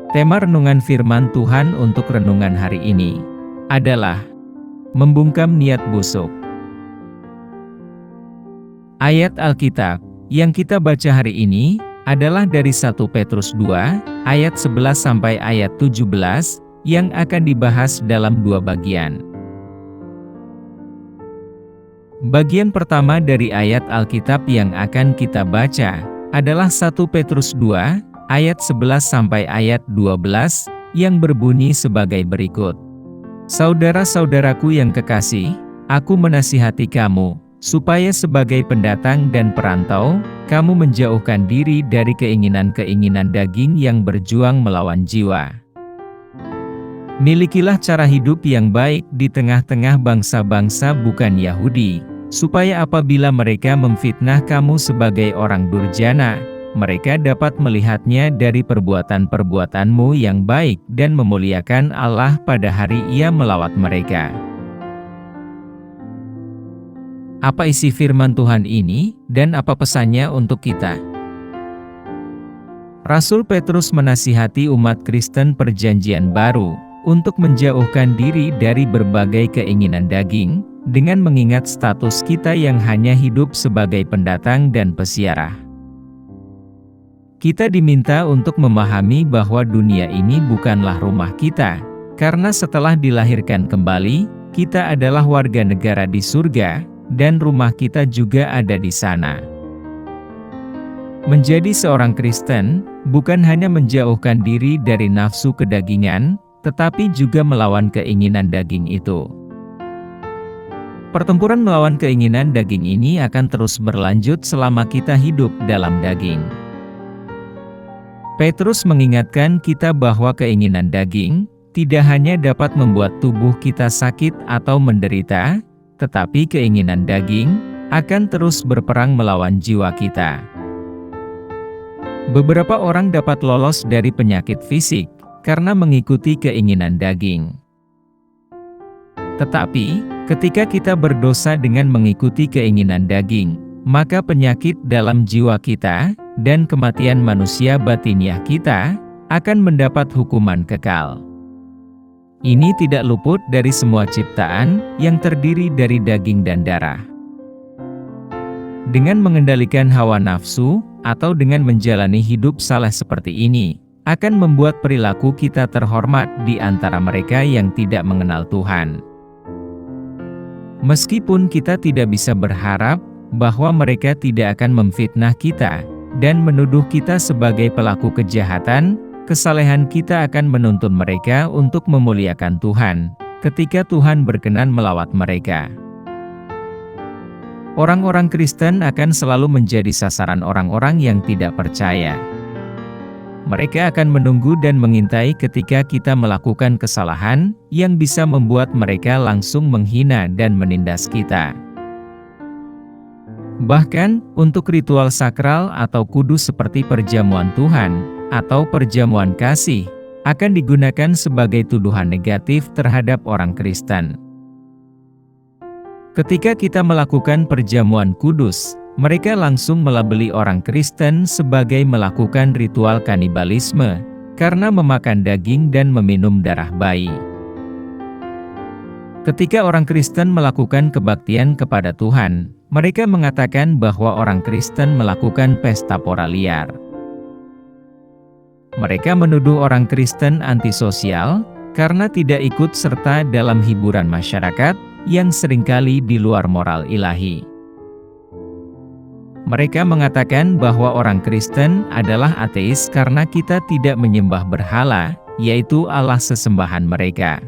Tema renungan firman Tuhan untuk renungan hari ini adalah membungkam niat busuk. Ayat Alkitab yang kita baca hari ini adalah dari 1 Petrus 2 ayat 11 sampai ayat 17 yang akan dibahas dalam dua bagian. Bagian pertama dari ayat Alkitab yang akan kita baca adalah 1 Petrus 2 ayat 11 sampai ayat 12 yang berbunyi sebagai berikut. Saudara-saudaraku yang kekasih, aku menasihati kamu, supaya sebagai pendatang dan perantau, kamu menjauhkan diri dari keinginan-keinginan daging yang berjuang melawan jiwa. Milikilah cara hidup yang baik di tengah-tengah bangsa-bangsa bukan Yahudi, supaya apabila mereka memfitnah kamu sebagai orang durjana, mereka dapat melihatnya dari perbuatan-perbuatanmu yang baik dan memuliakan Allah pada hari Ia melawat mereka. Apa isi firman Tuhan ini, dan apa pesannya untuk kita? Rasul Petrus menasihati umat Kristen Perjanjian Baru untuk menjauhkan diri dari berbagai keinginan daging, dengan mengingat status kita yang hanya hidup sebagai pendatang dan peziarah. Kita diminta untuk memahami bahwa dunia ini bukanlah rumah kita, karena setelah dilahirkan kembali, kita adalah warga negara di surga, dan rumah kita juga ada di sana. Menjadi seorang Kristen, bukan hanya menjauhkan diri dari nafsu kedagingan, tetapi juga melawan keinginan daging itu. Pertempuran melawan keinginan daging ini akan terus berlanjut selama kita hidup dalam daging. Petrus mengingatkan kita bahwa keinginan daging tidak hanya dapat membuat tubuh kita sakit atau menderita, tetapi keinginan daging akan terus berperang melawan jiwa kita. Beberapa orang dapat lolos dari penyakit fisik karena mengikuti keinginan daging. Tetapi, ketika kita berdosa dengan mengikuti keinginan daging, maka penyakit dalam jiwa kita dan kematian manusia batiniah kita akan mendapat hukuman kekal. Ini tidak luput dari semua ciptaan yang terdiri dari daging dan darah. Dengan mengendalikan hawa nafsu, atau dengan menjalani hidup saleh seperti ini, akan membuat perilaku kita terhormat di antara mereka yang tidak mengenal Tuhan. Meskipun kita tidak bisa berharap bahwa mereka tidak akan memfitnah kita dan menuduh kita sebagai pelaku kejahatan, kesalehan kita akan menuntun mereka untuk memuliakan Tuhan, ketika Tuhan berkenan melawat mereka. Orang-orang Kristen akan selalu menjadi sasaran orang-orang yang tidak percaya. Mereka akan menunggu dan mengintai ketika kita melakukan kesalahan yang bisa membuat mereka langsung menghina dan menindas kita. Bahkan, untuk ritual sakral atau kudus seperti perjamuan Tuhan, atau perjamuan kasih, akan digunakan sebagai tuduhan negatif terhadap orang Kristen. Ketika kita melakukan perjamuan kudus, mereka langsung melabeli orang Kristen sebagai melakukan ritual kanibalisme, karena memakan daging dan meminum darah bayi. Ketika orang Kristen melakukan kebaktian kepada Tuhan, mereka mengatakan bahwa orang Kristen melakukan pesta pora liar. Mereka menuduh orang Kristen antisosial, karena tidak ikut serta dalam hiburan masyarakat, yang seringkali di luar moral ilahi. Mereka mengatakan bahwa orang Kristen adalah ateis karena kita tidak menyembah berhala, yaitu Allah sesembahan mereka.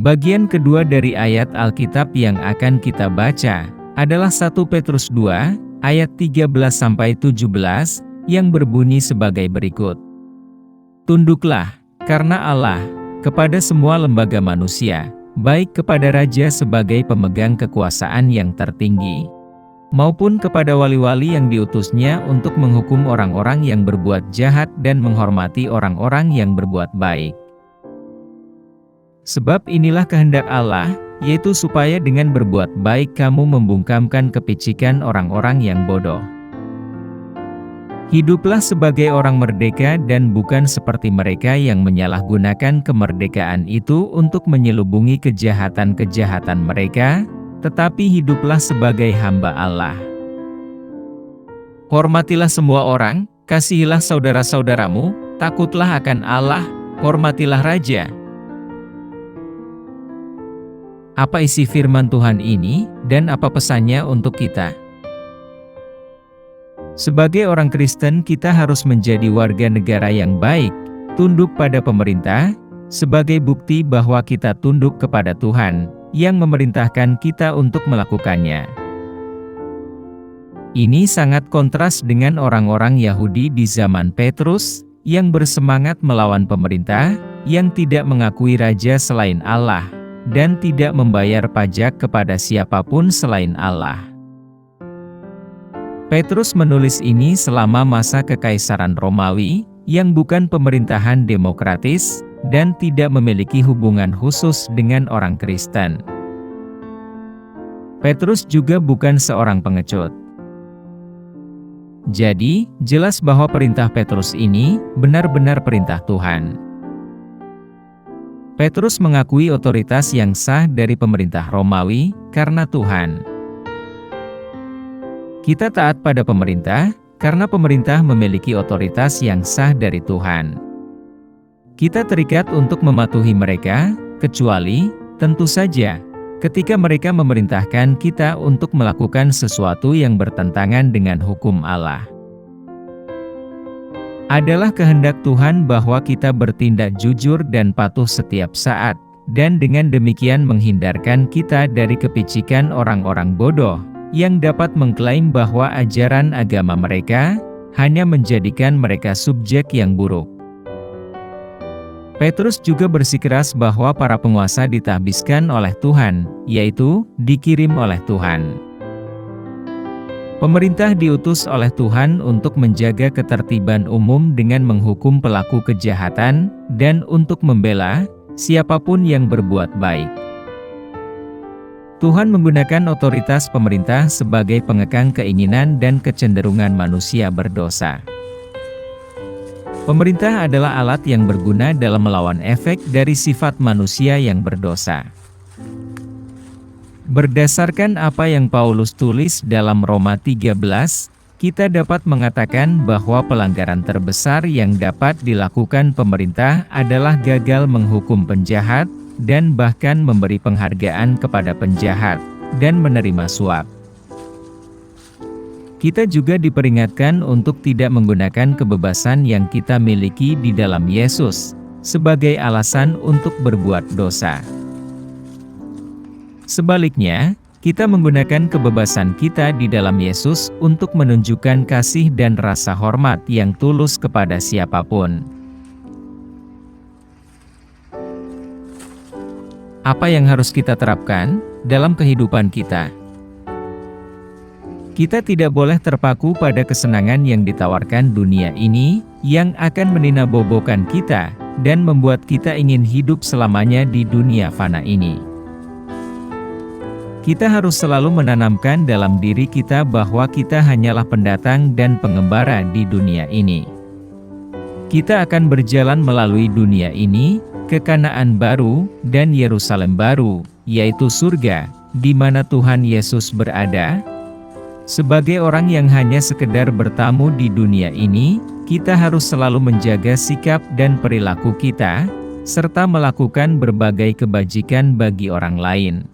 Bagian kedua dari ayat Alkitab yang akan kita baca adalah 1 Petrus 2 ayat 13 sampai 17 yang berbunyi sebagai berikut. Tunduklah karena Allah kepada semua lembaga manusia, baik kepada raja sebagai pemegang kekuasaan yang tertinggi, maupun kepada wali-wali yang diutusnya untuk menghukum orang-orang yang berbuat jahat dan menghormati orang-orang yang berbuat baik. Sebab inilah kehendak Allah, yaitu supaya dengan berbuat baik kamu membungkamkan kepicikan orang-orang yang bodoh. Hiduplah sebagai orang merdeka dan bukan seperti mereka yang menyalahgunakan kemerdekaan itu untuk menyelubungi kejahatan-kejahatan mereka, tetapi hiduplah sebagai hamba Allah. Hormatilah semua orang, kasihilah saudara-saudaramu, takutlah akan Allah, hormatilah raja. Apa isi firman Tuhan ini, dan apa pesannya untuk kita? Sebagai orang Kristen, kita harus menjadi warga negara yang baik, tunduk pada pemerintah, sebagai bukti bahwa kita tunduk kepada Tuhan, yang memerintahkan kita untuk melakukannya. Ini sangat kontras dengan orang-orang Yahudi di zaman Petrus, yang bersemangat melawan pemerintah, yang tidak mengakui raja selain Allah, dan tidak membayar pajak kepada siapapun selain Allah. Petrus menulis ini selama masa Kekaisaran Romawi, yang bukan pemerintahan demokratis, dan tidak memiliki hubungan khusus dengan orang Kristen. Petrus juga bukan seorang pengecut. Jadi, jelas bahwa perintah Petrus ini benar-benar perintah Tuhan. Petrus mengakui otoritas yang sah dari pemerintah Romawi, karena Tuhan. Kita taat pada pemerintah, karena pemerintah memiliki otoritas yang sah dari Tuhan. Kita terikat untuk mematuhi mereka, kecuali, tentu saja, ketika mereka memerintahkan kita untuk melakukan sesuatu yang bertentangan dengan hukum Allah. Adalah kehendak Tuhan bahwa kita bertindak jujur dan patuh setiap saat, dan dengan demikian menghindarkan kita dari kepicikan orang-orang bodoh, yang dapat mengklaim bahwa ajaran agama mereka hanya menjadikan mereka subjek yang buruk. Petrus juga bersikeras bahwa para penguasa ditahbiskan oleh Tuhan, yaitu dikirim oleh Tuhan. Pemerintah diutus oleh Tuhan untuk menjaga ketertiban umum dengan menghukum pelaku kejahatan, dan untuk membela siapapun yang berbuat baik. Tuhan menggunakan otoritas pemerintah sebagai pengekang keinginan dan kecenderungan manusia berdosa. Pemerintah adalah alat yang berguna dalam melawan efek dari sifat manusia yang berdosa. Berdasarkan apa yang Paulus tulis dalam Roma 13, kita dapat mengatakan bahwa pelanggaran terbesar yang dapat dilakukan pemerintah adalah gagal menghukum penjahat, dan bahkan memberi penghargaan kepada penjahat, dan menerima suap. Kita juga diperingatkan untuk tidak menggunakan kebebasan yang kita miliki di dalam Yesus, sebagai alasan untuk berbuat dosa. Sebaliknya, kita menggunakan kebebasan kita di dalam Yesus untuk menunjukkan kasih dan rasa hormat yang tulus kepada siapapun. Apa yang harus kita terapkan dalam kehidupan kita? Kita tidak boleh terpaku pada kesenangan yang ditawarkan dunia ini, yang akan meninabobokan kita, dan membuat kita ingin hidup selamanya di dunia fana ini. Kita harus selalu menanamkan dalam diri kita bahwa kita hanyalah pendatang dan pengembara di dunia ini. Kita akan berjalan melalui dunia ini, ke Kanaan baru, dan Yerusalem baru, yaitu surga, di mana Tuhan Yesus berada. Sebagai orang yang hanya sekedar bertamu di dunia ini, kita harus selalu menjaga sikap dan perilaku kita, serta melakukan berbagai kebajikan bagi orang lain.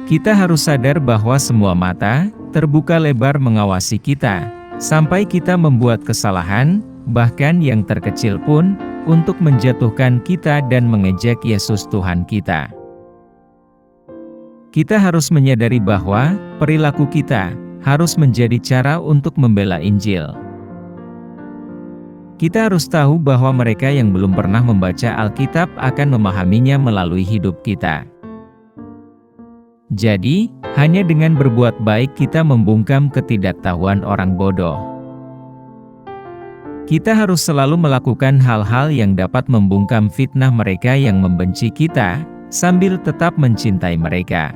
Kita harus sadar bahwa semua mata terbuka lebar mengawasi kita, sampai kita membuat kesalahan, bahkan yang terkecil pun, untuk menjatuhkan kita dan mengejek Yesus Tuhan kita. Kita harus menyadari bahwa perilaku kita harus menjadi cara untuk membela Injil. Kita harus tahu bahwa mereka yang belum pernah membaca Alkitab akan memahaminya melalui hidup kita. Jadi, hanya dengan berbuat baik kita membungkam ketidaktahuan orang bodoh. Kita harus selalu melakukan hal-hal yang dapat membungkam fitnah mereka yang membenci kita, sambil tetap mencintai mereka.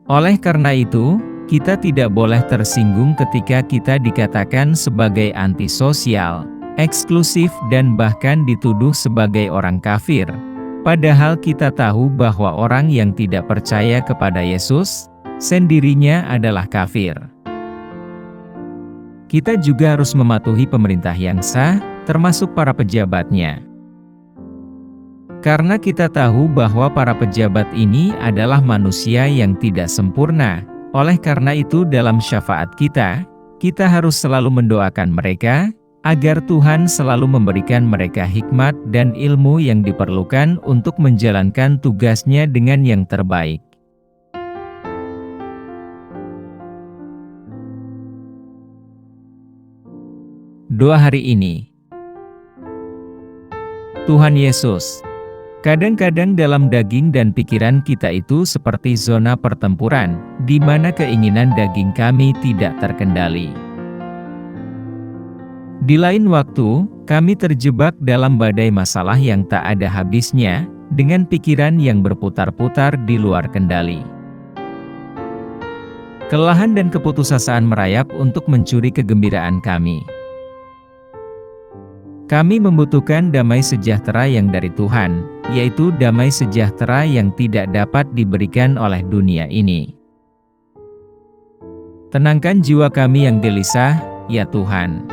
Oleh karena itu, Kita tidak boleh tersinggung ketika kita dikatakan sebagai antisosial, eksklusif dan bahkan dituduh sebagai orang kafir. Padahal kita tahu bahwa orang yang tidak percaya kepada Yesus, sendirinya adalah kafir. Kita juga harus mematuhi pemerintah yang sah, termasuk para pejabatnya. Karena kita tahu bahwa para pejabat ini adalah manusia yang tidak sempurna. Oleh karena itu dalam syafaat kita harus selalu mendoakan mereka, agar Tuhan selalu memberikan mereka hikmat dan ilmu yang diperlukan untuk menjalankan tugasnya dengan yang terbaik. Doa hari ini. Tuhan Yesus, kadang-kadang dalam daging dan pikiran kita itu seperti zona pertempuran, di mana keinginan daging kami tidak terkendali. Di lain waktu, kami terjebak dalam badai masalah yang tak ada habisnya, dengan pikiran yang berputar-putar di luar kendali. Kelelahan dan keputusasaan merayap untuk mencuri kegembiraan kami. Kami membutuhkan damai sejahtera yang dari Tuhan, yaitu damai sejahtera yang tidak dapat diberikan oleh dunia ini. Tenangkan jiwa kami yang gelisah, ya Tuhan.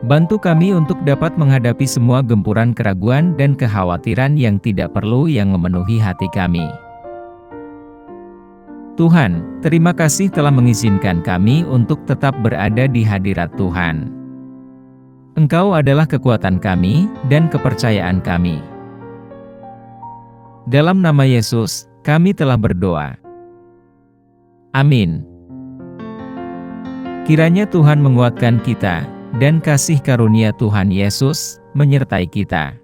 Bantu kami untuk dapat menghadapi semua gempuran keraguan dan kekhawatiran yang tidak perlu yang memenuhi hati kami. Tuhan, terima kasih telah mengizinkan kami untuk tetap berada di hadirat Tuhan. Engkau adalah kekuatan kami dan kepercayaan kami. Dalam nama Yesus, kami telah berdoa. Amin. Kiranya Tuhan menguatkan kita, dan kasih karunia Tuhan Yesus menyertai kita.